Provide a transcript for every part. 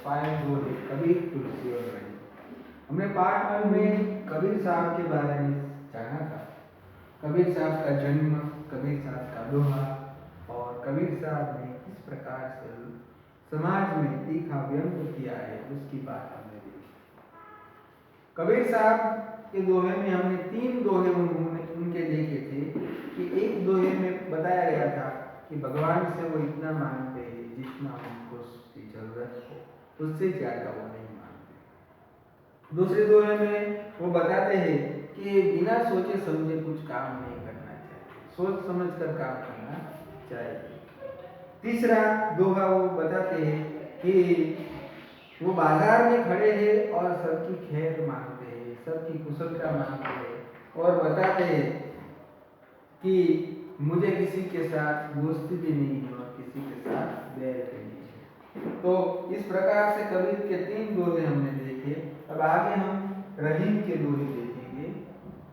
5 दोहे कबीर, तुलसी और रहीम। हमने पार्ट 1 में कबीर साहब के बारे में जाना था। कबीर साहब का जन्म, कबीर साहब का दोहा और कबीर साहब ने किस प्रकार से समाज में तीखा व्यंग किया है उसकी बात हमने देखी। कबीर साहब के दोहे में हमने 3 दोहे उनके देखे थे कि एक दोहे में बताया गया था कि भगवान से वो इतना मांगते हैं जितना उनको उसकी जरूरत हो, उससे ज्यादा वो नहीं मांगते। दूसरे दोहे में वो बताते हैं कि बिना सोचे समझे कुछ काम नहीं करना चाहिए, सोच समझ कर काम करना चाहिए। तीसरा दोहा वो बताते हैं कि वो बाजार में खड़े हैं और सबकी खैर मांगते हैं, सबकी कुशलता मांगते हैं और बताते हैं कि मुझे किसी के साथ दोस्ती भी नहीं है और किसी के साथ बैर भी नहीं है। तो इस प्रकार से कबीर के 3 दोहे हमने देखे। अब आगे हम रहीम के दोहे देखेंगे।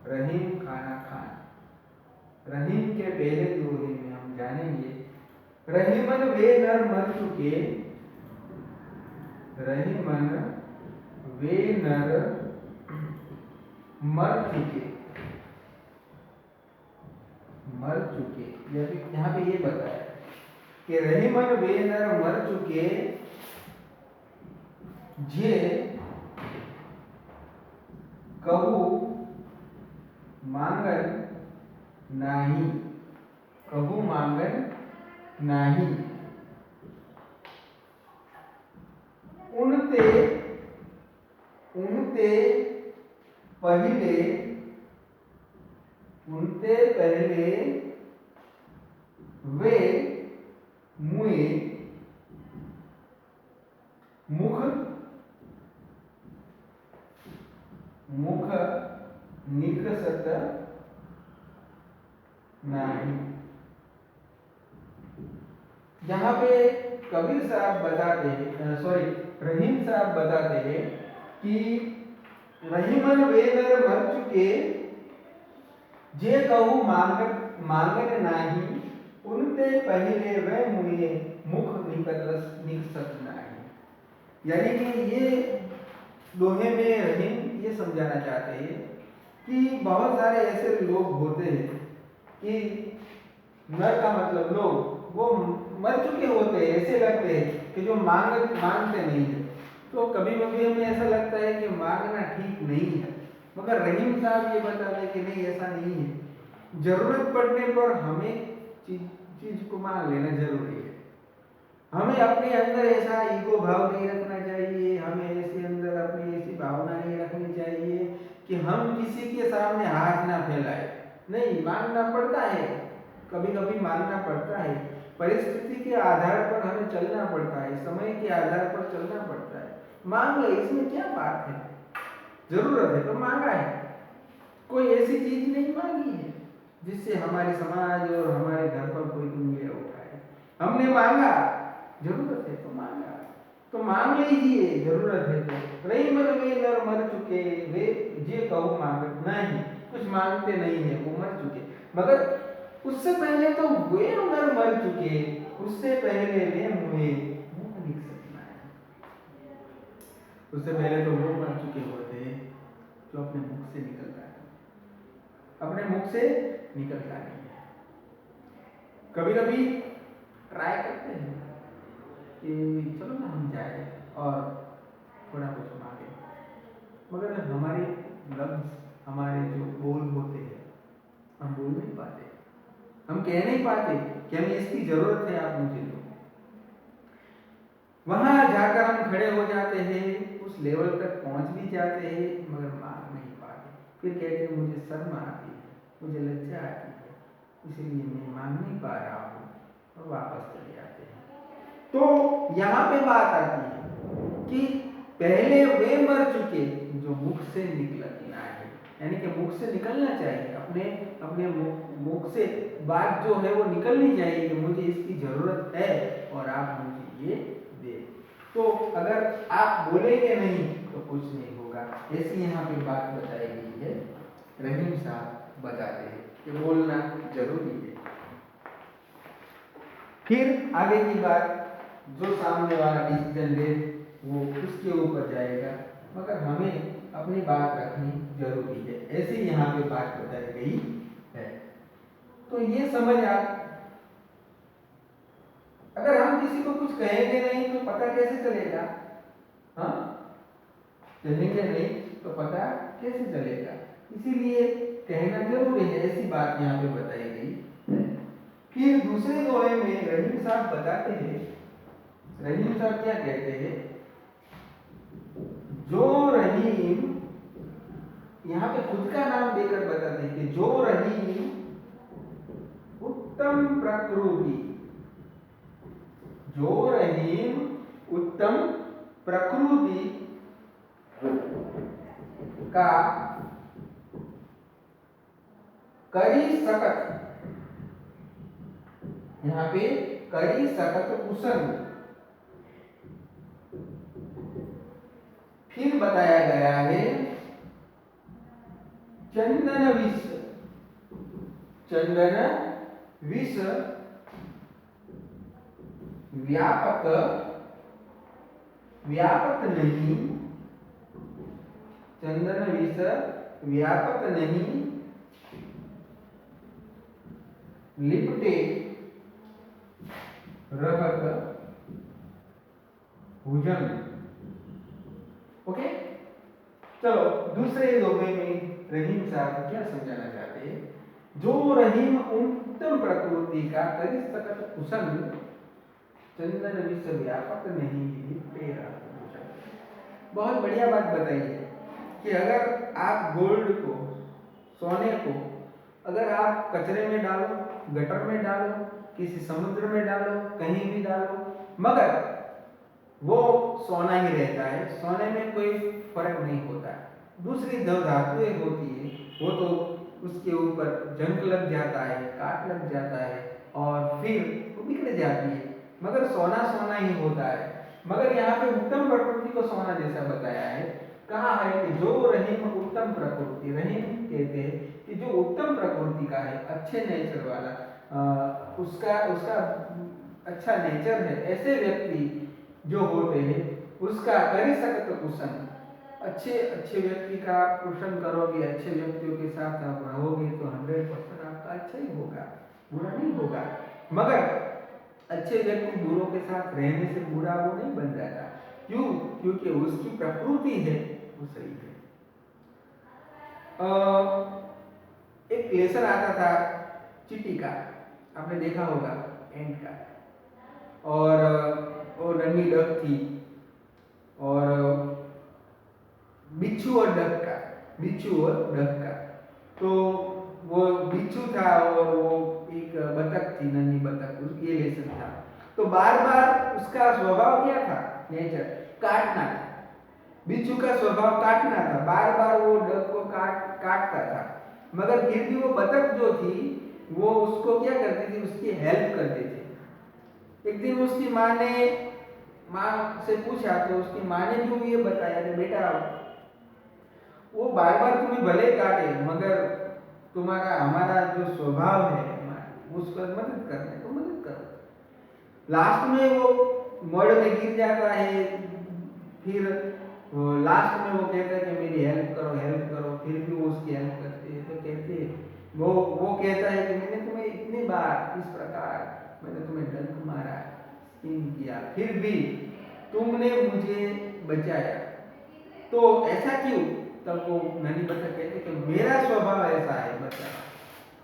रहीम खाना खान। रहीम के पहले दोहे में हम जानेंगे, रहीमन वे नर मर चुके, रहीमन वे नर मर चुके, मर चुके। यहाँ पे ये बताया कि रहीमन वे नर मर चुके, जे कहू मांगन नाही, कहू मांगन नाही। उनते पहले, उनते पहले वे मुए मुख मुख निकसत नहीं। यहाँ पे कबीर साहब बताते हैं, सॉरी रहीम साहब बताते हैं कि रहीमन वे नर मर चुके, जे कहू मांगन नाही, उनते पहले वे मुए मुख निकसत नाही। यानी कि ये दोहे में रहीम ये समझाना चाहते हैं कि बहुत सारे ऐसे लोग होते हैं कि नर का मतलब लोग, वो मर चुके होते हैं, ऐसे लगते हैं कि जो मांगते नहीं है। तो कभी कभी हमें ऐसा लगता है कि मांगना ठीक नहीं है, मगर रहीम साहब ये बताते हैं कि नहीं, ऐसा नहीं है। जरूरत पड़ने पर हमें चीज को मांग लेना जरूरी है। हमें अपने अंदर ऐसा ईगो भाव नहीं रखना चाहिए, हमें ऐसे अंदर अपनी ऐसी भावना नहीं रखनी चाहिए कि हम किसी के सामने हाथ ना फैलाए। नहीं, मांगना पड़ता है, कभी कभी मांगना पड़ता है, परिस्थिति के आधार पर हमें चलना पड़ता है, समय के आधार पर चलना पड़ता है। मांग ले, इसमें क्या बात है, जरूरत है तो मांगा है। कोई ऐसी चीज नहीं मांगी है जिससे हमारे समाज और हमारे घर पर कोई उंगलियां उठाए। हमने मांगा, जरूरत है तो मांगा, तो मांग लीजिए, जरूरत है तो। रहीमन वे नर मर चुके, वे जे कहू मांगत नहीं, कुछ मांगते नहीं है, वो मर चुके। मगर उससे पहले तो वे नर मर चुके, उससे पहले वे मुए मुख निकसत नाही। उससे पहले तो वो मर चुके होते जो अपने मुख से निकलता है, अपने मुख से निकलता नहीं है। कभी कभी ट्राई करते हैं कि चलो ना हम जाए और थोड़ा कुछ मांगे, मगर हमारे लफ्ज, हमारे जो बोल होते हैं, हम बोल नहीं पाते, हम कह नहीं पाते कि हमें इसकी जरूरत है, आप मुझे दो। वहां जाकर हम खड़े हो जाते हैं, उस लेवल तक पहुंच भी जाते हैं, मगर मांग नहीं पाते। फिर कहते हैं मुझे शर्म आती है, मुझे लज्जा आती है, इसलिए मैं मांग नहीं पा रहा हूं, और वापस चले जाते हैं। तो यहाँ पे बात आती है कि पहले वे मर चुके जो मुख से निकलना है, यानी कि मुख से निकलना चाहिए, अपने मुख से बात जो है वो निकलनी चाहिए कि मुझे इसकी जरूरत है और आप मुझे ये दे। तो अगर आप बोलेंगे नहीं तो कुछ नहीं होगा, ऐसी यहाँ पे बात बताई गई है। रहीम साहब बताते हैं कि बोलना जरूरी है। फिर आगे की बात, जो सामने वाला डिसीजन ले वो उसके ऊपर जाएगा, मगर हमें अपनी बात रखनी जरूरी है। ऐसे यहाँ पे बात बताई गई है। तो ये समझ आप, अगर हम किसी को कुछ कहेंगे नहीं तो पता कैसे चलेगा? हाँ, कहेंगे नहीं तो पता कैसे चलेगा? इसीलिए कहना जरूरी है। ऐसी बात यहाँ पे बताई गई है। फिर दूसरे दोहे में रहीम साहब बताते हैं, रहीम साहब क्या कहते हैं? जो रहीम, यहाँ पे खुद का नाम देकर बताते हैं कि जो रहीम उत्तम प्रकृति, जो रहीम उत्तम प्रकृति का करी सकत, यहाँ पे करी सकत कुशन, फिर बताया गया है चंदन विष, चंदन विष व्यापक, व्यापक नहीं, चंदन विष व्यापक नहीं, लिपटे रहत भुजन। ओके, चलो दूसरे दोहे में रहीम साहब क्या समझाना चाहते हैं? जो रहीम उत्तम प्रकृति का करी सकत कुशन, चंदन विष व्यापक नहीं, लिपटे रहत भुजन। बहुत बढ़िया बात बताई है कि अगर आप गोल्ड को, सोने को अगर आप कचरे में डालो, गटर में डालो, किसी समुद्र में डालो, कहीं भी डालो, मगर वो सोना ही रहता है, सोने में कोई फर्क नहीं होता है। दूसरी जो धातुएं होती है वो तो उसके ऊपर जंग लग जाता है, काट लग जाता है और फिर वो बिगड़ जाती है, मगर सोना सोना ही होता है। मगर यहाँ पे उत्तम प्रकृति को सोना जैसा बताया है। कहा है कि जो रहीम उत्तम प्रकृति, रहीम कहते हैं कि जो उत्तम प्रकृति का है, अच्छे नेचर वाला, उसका अच्छा नेचर है, ऐसे व्यक्ति जो होते हैं उसका करी सकत कुशन, अच्छे अच्छे व्यक्ति का पोषण करोगे, अच्छे व्यक्तियों के साथ आप रहोगे तो 100% आपका अच्छा ही होगा, बुरा नहीं होगा। मगर अच्छे व्यक्ति बुरों के साथ रहने से बुरा वो नहीं बन जाता। क्यों? क्योंकि उसकी प्रकृति है वो सही है। एक लेसन आता था चींटी का, आपने देखा होगा, एंट का, और वो नन्ही डक थी, और बिच्छू और डक का, बिच्छू और डक का। तो वो बिच्छू था और वो एक बतख थी, नन्ही बतख, उसकी ये लेसन था। तो बार बार उसका स्वभाव क्या था, नेचर, काटना था। बिच्छू का स्वभाव काटना था, बार बार वो डक को काटता था। मगर फिर भी वो बतख जो थी वो उसको क्या करती थी, उसकी हेल्प करती थी। एक दिन उसकी माँ से पूछा तो उसकी माँ ने भी ये बताया कि बेटा वो बार बार तुम्हें भले काटे, मगर तुम्हारा हमारा जो स्वभाव है उसको मदद करने को मदद करो। लास्ट में वो मड़ में गिर जाता है, फिर लास्ट में वो कहता है कि मेरी हेल्प करो, फिर भी वो उसकी हेल्प करते हैं। तो कहते हैं वो कहता है कि मैंने तुम्हें इतनी बार इस प्रकार मैंने तुम्हें डंक मारा, किया, फिर भी तुमने मुझे बचाया, तो ऐसा क्यों? तब वो नन्ही बतख कहते कि मेरा स्वभाव ऐसा है बच्चा,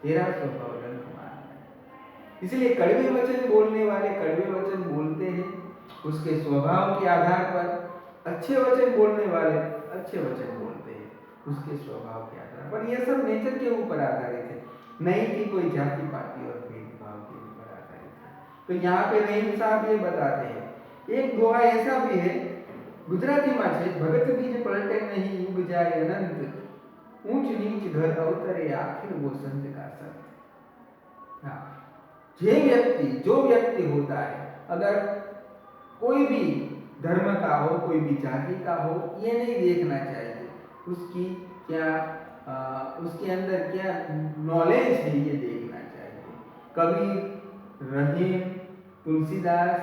तेरा स्वभाव डंक मारना है। इसलिए कड़वे वचन बोलने वाले कड़वे वचन बोलते हैं उसके स्वभाव के आधार पर, अच्छे वचन बोलने वाले अच्छे वचन बोलते हैं उसके स्वभाव के आधार पर। यह सब नेचर के ऊपर आधारित है, नहीं कि कोई जाति पाति और भेदभाव के ऊपर आधारित है। तो यहाँ पे रहीम साहब ये बताते हैं। एक दोहा ऐसा भी है ગુજરાતીમાં છે, ભગત બીજ પલટે નહીં, યુગ જાય અનંત, ऊंच नीच घर अवतरे, आखिर वो संत का संत। हाँ, जो व्यक्ति होता है, अगर कोई भी धर्म का हो, कोई भी जाति का हो, ये नहीं देखना चाहिए उसकी क्या उसके अंदर क्या नॉलेज है, ये देखना चाहिए। कबीर, रहीम, तुलसीदास,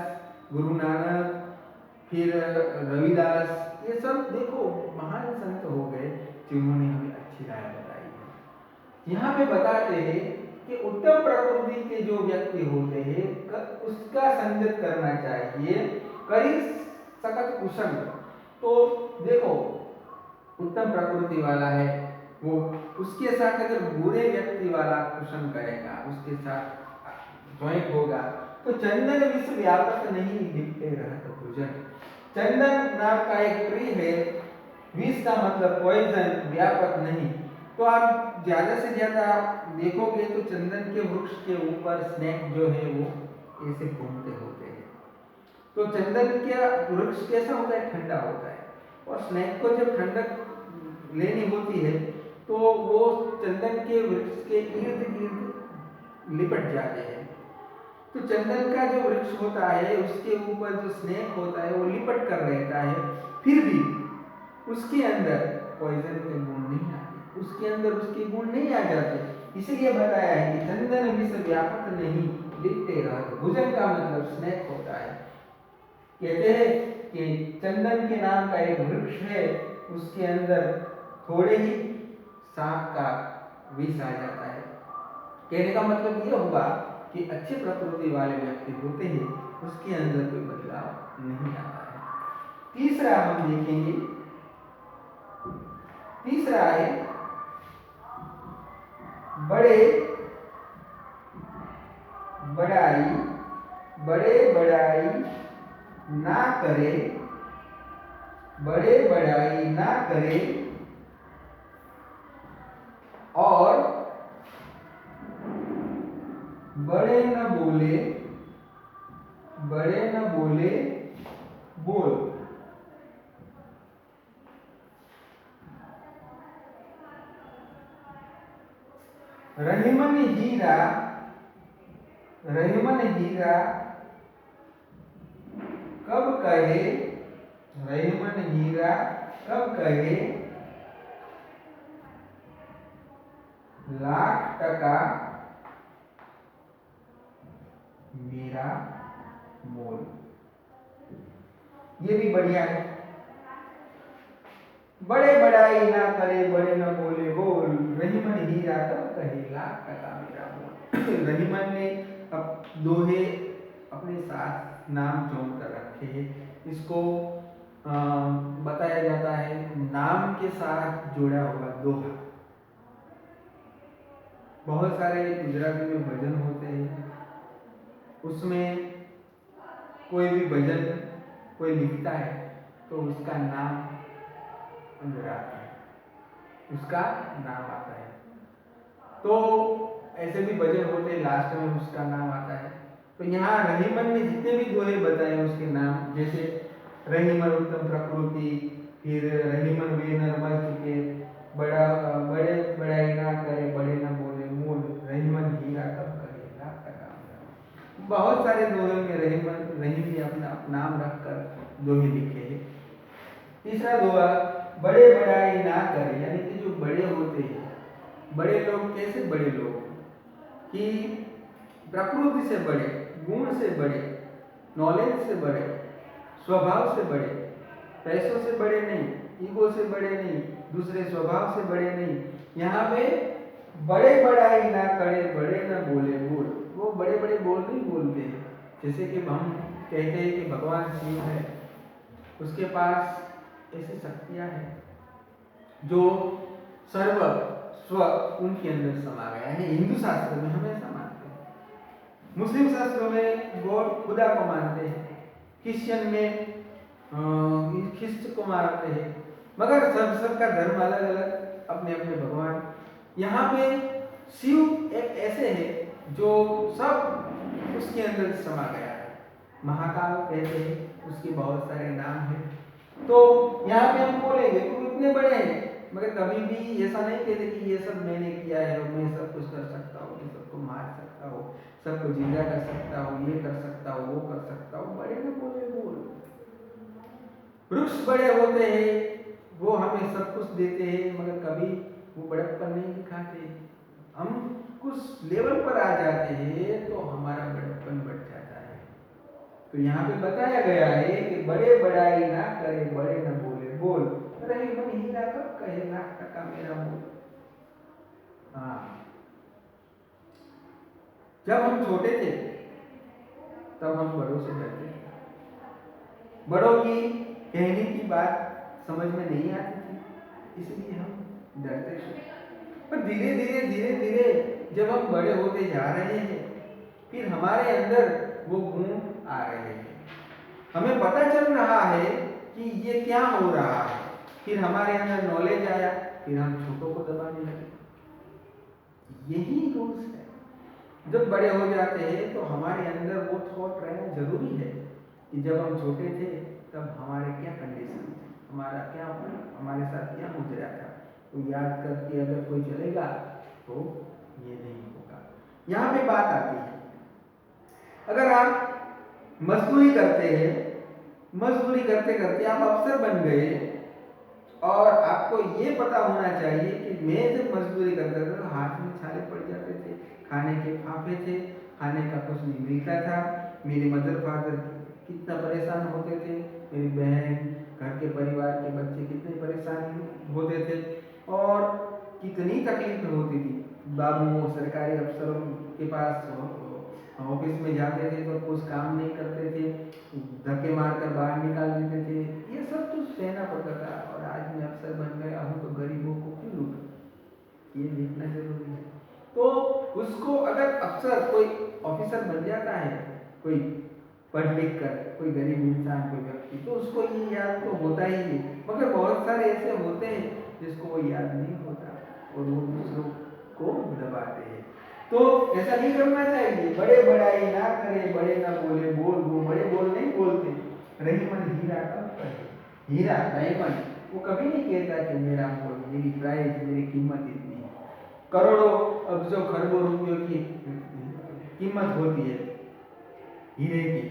गुरु नानक, फिर रविदास, ये सब देखो महान संत हो गए जिन्होंने हमें अच्छी राय बताई है। यहाँ पे बताते हैं कि उत्तम प्रकृति के जो व्यक्ति होते हैं उसका संगत करना चाहिए, करी सकत कुशल। तो देखो उत्तम प्रकृति वाला है वो, उसके साथ अगर बुरे व्यक्ति वाला कुशन करेगा, उसके साथ ज्वाइंट होगा तो चंदन विश्व व्यापक नहीं दिखते रहत भुजन। चंदन नाम का एक ट्री है, विष का मतलब पॉइजन, व्यापक नहीं। तो आप ज्यादा से ज्यादा देखोगे तो चंदन के वृक्ष के ऊपर स्नेक जो है वो ऐसे घूमते होते हैं। तो चंदन का वृक्ष कैसा होता है? ठंडा होता है, और स्नेक को जब ठंडक लेनी होती है तो वो चंदन के वृक्ष के इर्द गिर्द लिपट जाते हैं। तो चंदन का जो वृक्ष होता है उसके ऊपर जो स्नेक होता है वो लिपट कर रहता है, फिर भी उसके अंदर पॉइजन के गुण नहीं आते, उसके अंदर उसके गुण नहीं आ जाते। इसलिए बताया है कि चंदन विष व्यापक नहीं लिपटे रहत भुजन का मतलब स्नेक होता है। कहते हैं कि चंदन के नाम का एक वृक्ष है, उसके अंदर थोड़े ही सांप का विष आ जाता है। कहने का मतलब यह हुआ कि अच्छे प्रकृति वाले व्यक्ति होते हैं उसके अंदर कोई बदलाव नहीं आता है। तीसरा हम देखेंगे, तीसरा है बड़े बड़ाई ना करे, बड़े बड़ाई ना करे और बड़े न बोले, बड़े न बोले बोल। रहीमन हीरा, रहीमन हीरा कब कहे, रहीमन हीरा कब कहे लाख टका मेरा मोल। ये भी बढ़िया है। बड़े बड़ाई ना करे, बड़े न बोले बोल, रहीमन हीरा कब कहे लाख टका मेरा मोल। रहीमन ने अब दोहे अपने साथ नाम जोड़ कर रखे हैं। इसको बताया जाता है नाम के साथ जुड़ा हुआ दोहा। बहुत सारे गुजराती में भजन होते हैं, उसमें कोई भी भजन कोई लिखता है तो उसका नाम अंदर आता है, उसका नाम आता है। तो ऐसे भी भजन होते हैं लास्ट में उसका नाम आता है। तो यहाँ रहीमन ने जितने भी दोहे बताए उसके नाम, जैसे रहीमन उत्तम प्रकृति, फिर रहीमन वे नर मर चुके, बड़े बड़ाई ना करे, बड़े न बोले मूल, रहीमन हीरा कब करे लाख टका मेरा। बहुत सारे दोहे में रहीम ने अपना नाम रखकर दोहे लिखे हैं। तीसरा दोहा बड़े बड़ाई ना करे, यानी कि जो बड़े होते हैं, बड़े लोग कैसे बड़े लोग कि प्रकृति से बड़े, गुण से बड़े, नॉलेज से बड़े, स्वभाव से बड़े, पैसों से बड़े नहीं, ईगो से बड़े नहीं, दूसरे स्वभाव से बड़े नहीं। यहाँ पे बड़े बड़ाई ना करे, बड़े ना बोले बोल। वो बड़े बड़े बोल नहीं बोलते हैं। जैसे कि हम कहते हैं कि भगवान शिव है, उसके पास ऐसी शक्तियां हैं जो सर्व स्व उनके अंदर समा गया है। हिंदू शास्त्र में हम ऐसा मानते हैं, मुस्लिम शास्त्रों में गॉड खुदा को मानते हैं, क्रिश्चियन में ख्रिस्त को मानते हैं, मगर सबका धर्म अलग अलग, अपने अपने भगवान। यहाँ पे शिव एक ऐसे है जो सब उसके अंदर समा गया है। महाकाल कहते हैं, उसके बहुत सारे नाम हैं। तो यहाँ पे हम बोलेंगे तुम इतने बड़े हैं, मगर कभी भी ऐसा नहीं कहते कि ये सब मैंने किया है और मैं सब कुछ कर सकता हूँ, मैं सबको मार सकता हूँ, सबको जिंदा कर सकता हूँ, ये कर सकता हूँ, वो कर सकता हूँ। बड़े न बोले बोल। वृक्ष बड़े होते हैं, वो हमें सब कुछ देते हैं, मगर कभी वो बड़प्पन नहीं दिखाते। हम कुछ लेवल पर आ जाते हैं तो हमारा बड़प्पन बढ़ जाता है। तो यहाँ पे बताया गया है कि बड़े बड़ाई ना करे, बड़े न बोले बोल, रहीमन हीरा कब कहे लाख टका मेरा मोल। हाँ, जब हम छोटे थे तब हम बड़ों से डरते थे, बड़ों की कहने की बात समझ में नहीं आती थी, इसलिए हम डरते थे। पर धीरे धीरे धीरे धीरे जब हम बड़े होते जा रहे हैं, फिर हमारे अंदर वो गुण आ रहे हैं, हमें पता चल रहा है कि ये क्या हो रहा है, फिर हमारे अंदर नॉलेज आया, फिर हम छोटों को दबाने लगे। यही रूल्स है। जब बड़े हो जाते हैं तो हमारे अंदर वो थॉट रहना जरूरी है कि जब हम छोटे थे तब हमारे क्या कंडीशन थे, हमारा क्या, हमारे साथ क्या गुजरा था, तो याद करके अगर कोई चलेगा तो ये नहीं होगा। यहाँ पे बात आती है, अगर आप मजदूरी करते हैं, मजदूरी करते करते आप अफसर बन गए और आपको ये पता होना चाहिए कि मैं जब मजदूरी करता था तो हाथ में छाले पड़ जाते थे, खाने के फाफे थे, खाने का कुछ नहीं मिलता था, मेरे मदर फादर कितना परेशान होते थे, मेरी बहन, घर के परिवार के बच्चे कितने परेशान होते थे और कितनी तकलीफ होती थी। बाबू सरकारी अफसरों के पास ऑफिस में जाते थे तो कुछ काम नहीं करते थे, धक्के मारकर बाहर निकाल देते थे, ये सब कुछ सहना पड़ता था। और आज मैं अफसर बन गया हूँ तो गरीबों को क्यों लूटूं, ये देखना जरूरी है। तो उसको अगर अफसर कोई ऑफिसर बन जाता है, कोई पढ़ लिख कर, कोई गरीब इंसान, कोई व्यक्ति, तो उसको ये याद तो होता ही है, मगर बहुत सारे ऐसे होते हैं जिसको वो याद नहीं होता और वो दूसरों को दबाते हैं। तो ऐसा नहीं करना चाहिए, बड़े बड़ाई ना करे, बड़े ना बोले बोल, वो बड़े बोल नहीं बोलते, रहीमन हीरा कब कहे, हीरा डायमंड वो कभी नहीं कहता कि मेरा मोल, मेरी प्राइस, मेरी कीमत इतनी है। करोड़ों अब्जों खरबों रुपयों की कीमत होती है हीरे की।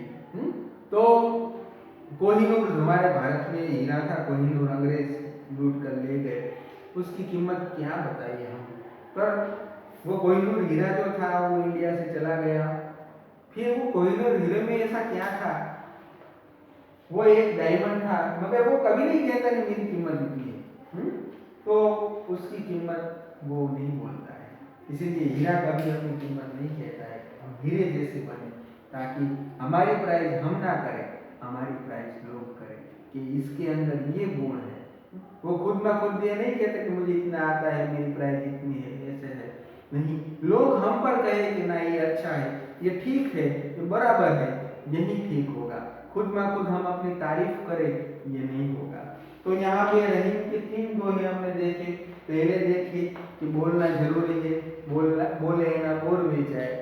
तो कोहिनूर हमारे भारत में हीरा था, कोहिनूर अंग्रेज लूट कर ले गए, उसकी कीमत क्या बताइए हम। पर वो कोहिनूर हीरा जो था वो इंडिया से चला गया, फिर वो कोहिनूर हीरे में ऐसा क्या था, वो एक डायमंड था, मगर वो कभी नहीं कहता कि मेरी कीमत इतनी है। तो उसकी कीमत वो नहीं बोलता है, इसीलिए हीरा कभी अपनी कीमत नहीं कहता है। हम हीरे जैसे बने ताकि हमारी प्राइस हम ना करें, हमारी प्राइस लोग करें कि इसके अंदर ये गुण है। वो खुद ना खुद ये नहीं कहते कि मुझे इतना आता है, मेरी प्राइस इतनी है, ऐसे है नहीं, लोग हम पर कहे कि ना ये अच्छा है, ये ठीक है, ये बराबर है, यही ठीक होगा। खुद ना खुद हम अपनी तारीफ करें, ये नहीं होगा। तो यहाँ पे रहीम के 3 दोहे हमने देखे। पहले देखे कि बोलना जरूरी है, बोले है ना बोर बेचाए,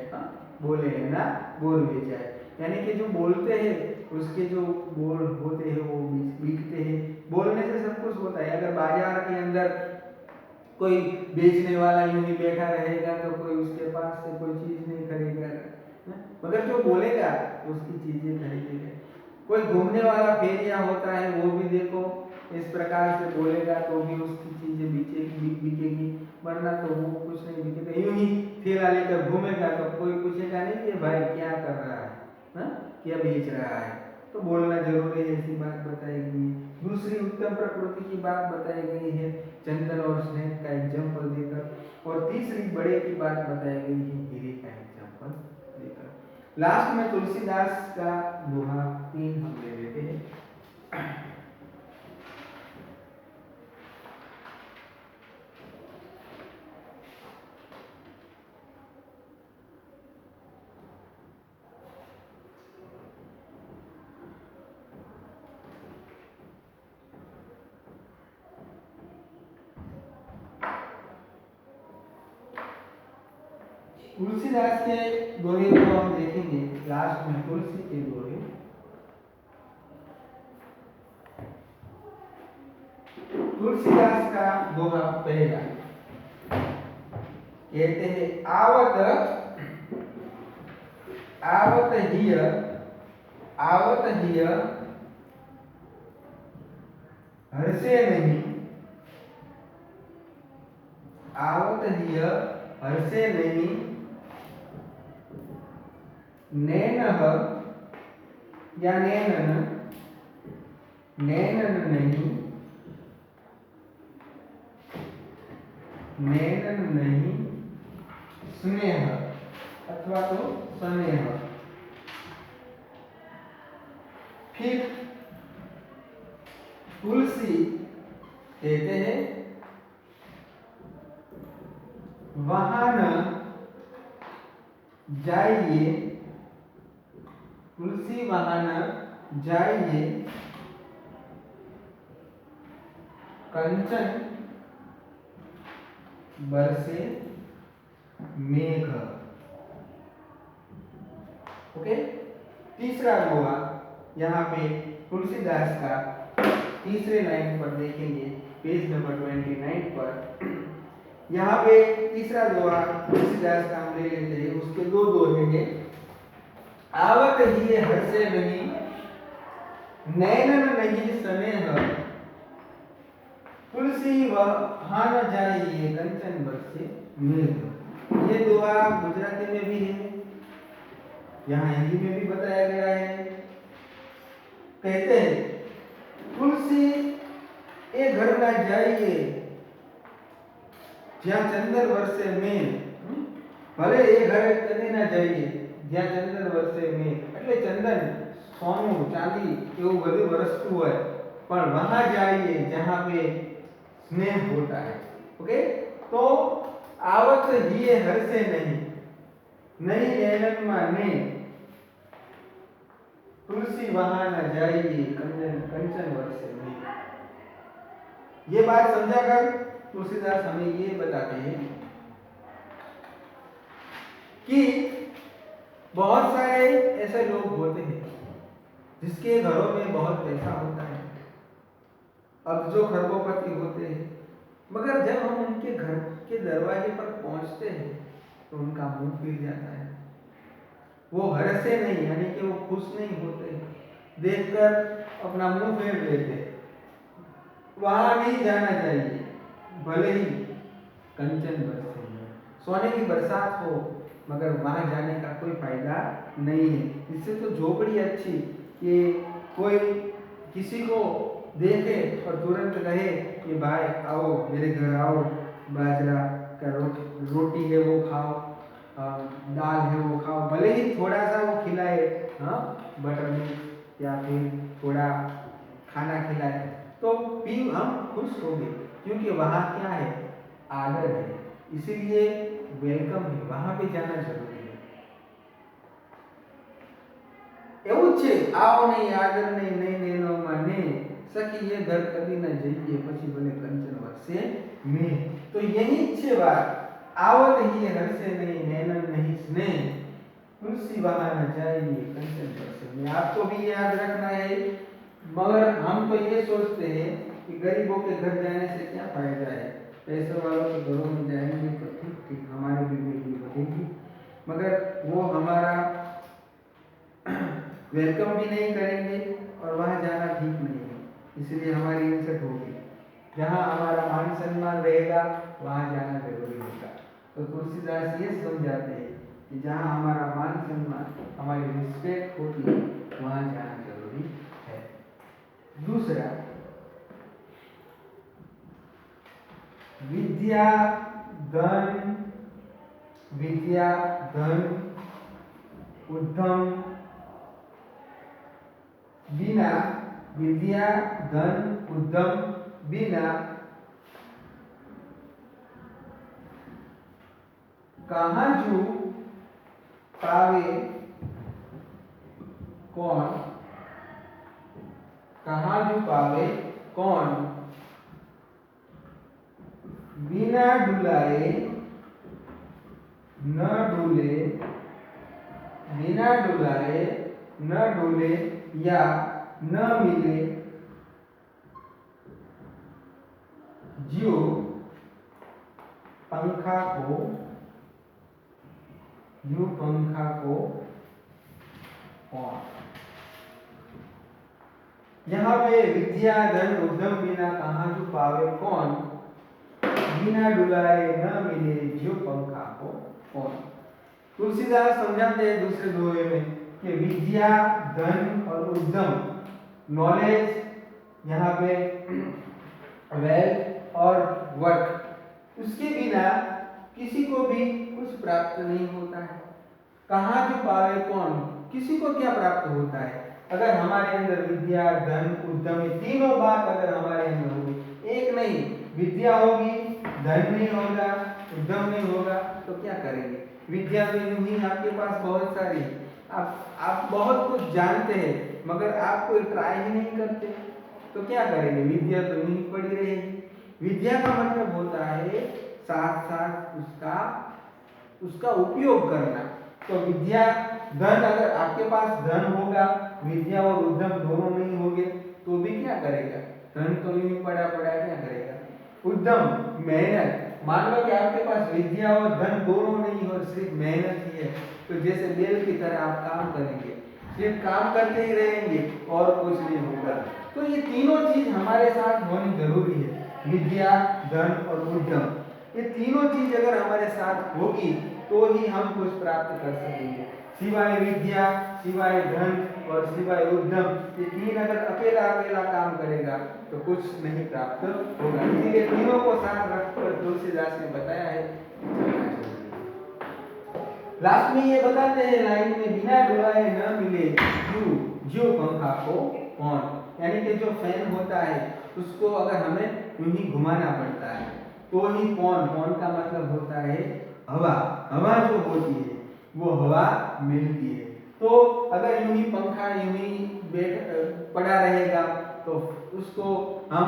बोले है ना बोर बेचाए, यानी कि जो बोलते हैं उसके जो बोल होते हैं वो बिकते हैं। बोलने से सब कुछ होता है। अगर बाजार के अंदर कोई बेचने वाला यूं ही बैठा रहेगा तो कोई उसके पास से कोई चीज नहीं खरीदेगा, मगर जो बोलेगा उसकी चीजें खरीदेगा। कोई घूमने वाला फेरिया होता है, वो भी देखो इस प्रकार से बोलेगा तो भी उसकी चीजें बिकेगी, वरना तो वो कुछ नहीं बिकेगा। यूं ही ठेला लेकर घूमेगा तो कोई पूछेगा नहीं कि भाई क्या कर रहा है, क्या बेच रहा है। तो बोलना जरूरी है, ऐसी बात बताई गई। दूसरी उत्तम प्रकृति की बात बताई गई है चंदन और स्नेह का एग्जाम्पल देकर, और तीसरी बड़े की बात बताई गई है हीरे का एग्जाम्पल देकर। लास्ट में तुलसीदास का दोहा 3 हम ले लेते हैं। तुलसीदास के दोहे को हम देखेंगे लास्ट में, तुलसी के दोहे। तुलसीदास का दोहा पहला कहते हैं, आवत हिय हर्षे नहीं, आवत हिय हर्षे नहीं, नैनः या नैनन, नैनन नहीं, नैनन नहीं, स्नेह अथवा तो स्नेह। फिर तुलसी कहते हैं वहां न जाइए, तुलसी वहां न जाइए, कंचन बरसे मेघ। ओके, तीसरा हुआ यहाँ पे तुलसीदास का तीसरे लाइन पर देखेंगे, पेज नंबर 29 पर। यहाँ पे तीसरा दोहा तुलसीदास का हम ले लेते हैं, उसके दो दोहे हैं। आवत ही हर्षे नहीं, नैनन नहीं स्नेह, तुलसी वहां न जाइए, कंचन बरसे मेघ। ये दोहा गुजराती में भी है, यहाँ हिंदी में भी बताया गया है। कहते हैं तुलसी ए घर ना जाइए ज्યાં ચંદન વર્ષે મેઘ, ભલે એ ઘરે કદી ના જઈએ જ્યાં ચંદન વર્ષે મેઘ, એટલે ચંદન સોનું ચાંદી એવું બધું વરસતું હોય, પણ વહાં जाइए जहाँ पे स्नेह होता है। ओके, तो आवत जिए हर्षे नहीं, नहीं नैनन में ने, तुलसी वहां न जाइए, कंचन कंचन वर्षे में। ये बात समझाकर तुलसीदास हमें ये बताते हैं कि बहुत सारे ऐसे लोग होते हैं जिसके घरों में बहुत पैसा होता है, अब जो खरबोपति होते हैं, मगर जब हम उनके घर के दरवाजे पर पहुंचते हैं तो उनका मुंह फिर जाता है, वो हर्षे नहीं, यानी कि वो खुश नहीं होते, देखकर अपना मुंह फेर लेते। वहां नहीं जाना चाहिए, भले ही कंचन बरसे, सोने की बरसात हो, मगर वहां जाने का कोई फायदा नहीं है। इससे तो झोपड़ी अच्छी कि कोई किसी को देखे और तुरंत कहे कि भाई आओ मेरे घर आओ, बाजरा का रोटी है वो खाओ, दाल है वो खाओ, भले ही थोड़ा सा वो खिलाए, हाँ बटर मिल्क या फिर थोड़ा खाना खिलाए, तो भी हम खुश हो गए, क्योंकि वहाँ क्या है, आदर है, इसीलिए वेलकम है, वहाँ पे जाना जरूरी है। એવું છે આવો નહીં, આદર નહીં, નહીં નેનો માને સખી ये घर कभी न जाइए, પછી ભલે કંચન વર્ષે મેં। तो यही છે बात, आवत ही हर्षे नहीं, नैनन नहीं स्नेह, तुलसी वहां न जाइए, कंचन बरसे में। आपको भी याद रखना है, मगर हम तो ये सोचते हैं कि गरीबों के घर जाने से क्या फायदा है, पैसे वालों के घरों में जाएंगे तो ठीक ठीक हमारी भी बिजली बढ़ेगी, मगर वो हमारा वेलकम भी नहीं करेंगे और वहाँ जाना ठीक नहीं है, इसलिए हमारी इंसल्ट होगी। जहाँ हमारा मान सम्मान रहेगा वहाँ जाना जरूरी होगा। तो तुलसीदास ये समझाते हैं कि जहाँ हमारा मान सम्मान, हमारी रिस्पेक्ट होती है, वहाँ जाना जरूरी है। दूसरा, विद्या धन, विद्या धन उद्यम बिना, विद्या धन उद्यम बिना कहाँ जू पावे कौन, कहाँ जू पावे कौन, बिना डुलाए न डुले, बिना डुलाए न डुले या न मिले, जो पंखा को, जो पंखा को कौन। यहाँ पे विद्या धन उद्यम बिना कहाँ जो पावे कौन, बिना डुलाए न मिले जो पंखा को कौन। तुलसीदास समझाते हैं दूसरे दोहे में कि विद्या धन और उद्यम, नॉलेज, यहाँ पे वेल्थ और वर्क, उसके बिना किसी को भी कुछ प्राप्त नहीं होता है। कहाँ जो पावे कौन, किसी को क्या प्राप्त होता है? अगर हमारे अंदर विद्या, धन, उद्यम, ये तीनों बात अगर हमारे अंदर होगी, एक नहीं, विद्या होगी, धन नहीं होगा, उद्यम नहीं होगा, तो क्या करेंगे? विद्या तो यूं ही आपके पास बहुत सारी, आप बहुत कुछ जानते हैं मगर आप कोई ट्राई ही नहीं करते, तो क्या करेंगे? विद्या तो यूं ही पड़ी रहेगी। विद्या का मतलब होता है साथ साथ उसका उपयोग करना। तो विद्या, धन, अगर आपके पास धन होगा, विद्या और उद्यम दोनों नहीं होंगे तो भी क्या करेगा? धन तो यूं ही पड़ा पड़ा क्या करेगा? उद्यम, मेहनत। मान लो कि आपके पास विद्या और धन दोनों नहीं और सिर्फ मेहनत ही है, तो जैसे बैल की तरह आप काम करेंगे, सिर्फ काम करते ही रहेंगे और कुछ नहीं होगा। तो ये तीनों चीज हमारे साथ होनी जरूरी है, विद्या, धन और उद्यम। ये तीनों चीज अगर हमारे साथ होगी तो ही हम कुछ प्राप्त कर सकेंगे। सिवाय विद्या, सिवाय धन और सिवाय उद्यम, ये तीन अगर अकेला अकेला काम करेगा तो कुछ नहीं प्राप्त होगा। इसीलिए तीनों को साथ रखकर तुलसीदास ने बताया है। लास्ट में ये बताते हैं लाइन में, बिना डुलाए न मिले ज्यों पंखा को कौन, यानी कि जो फैन होता है उसको अगर हमें यूं ही घुमाना पड़ता है तो ही कौन का मतलब होता है हवा। हवा जो होती है वो हवा मिलती है। तो अगर यूं ही पंखा यूं ही पड़ा रहेगा तो उसको हम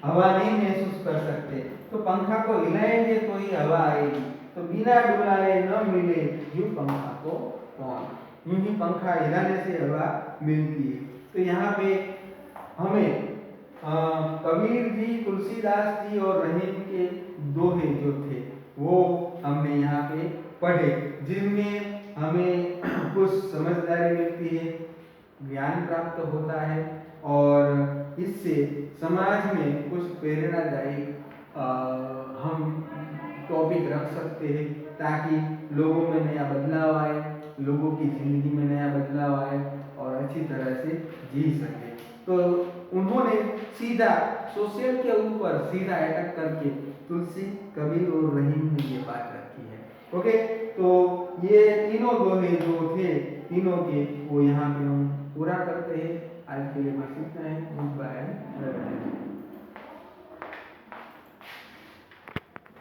हवा नहीं महसूस कर सकते, तो पंखा को हिलाएंगे तो ही हवा आएगी। तो बिना डुलाए न मिले यूं पंखा को कौन, यूं ही पंखा हिलाने से हवा मिलती है। तो यहाँ पे हमें कबीर जी, तुलसीदास जी और रहीम के दोहे जो थे वो हमने यहाँ पे पढ़े, जिनमें हमें कुछ समझदारी मिलती है, ज्ञान प्राप्त होता है और इससे समाज में कुछ प्रेरणादायी हम टॉपिक रख सकते हैं ताकि लोगों में नया बदलाव आए, लोगों की जिंदगी में नया बदलाव आए और अच्छी तरह से जी सके। तो उन्होंने सीधा सोशल के ऊपर सीधा अटैक करके तुलसी, कबीर और रहीम ने ये बात रखी है। ओके, तो ये तीनों दोहे जो थे तीनों के वो यहाँ पे हम पूरा करते हैं। आज के लिए बस इतना है। Good bye.